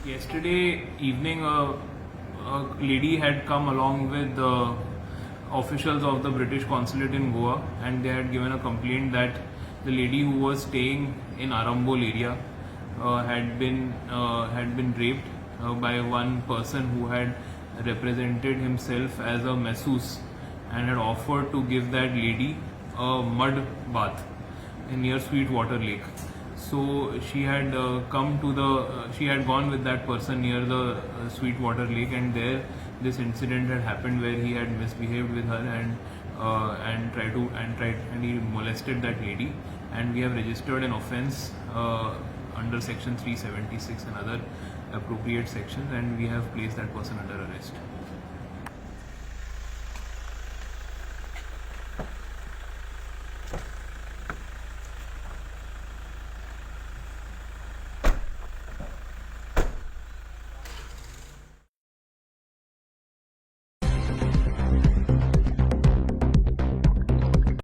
Yesterday evening, a lady had come along with the officials of the British consulate in Goa, and they had given a complaint that the lady who was staying in Arambol area had been raped by one person who had represented himself as a masseuse and had offered to give that lady a mud bath near Sweetwater Lake. So she had she had gone with that person near the Sweetwater Lake, and there this incident had happened where he had misbehaved with her and he molested that lady, and we have registered an offence under section 376 and other appropriate sections, and we have placed that person under arrest.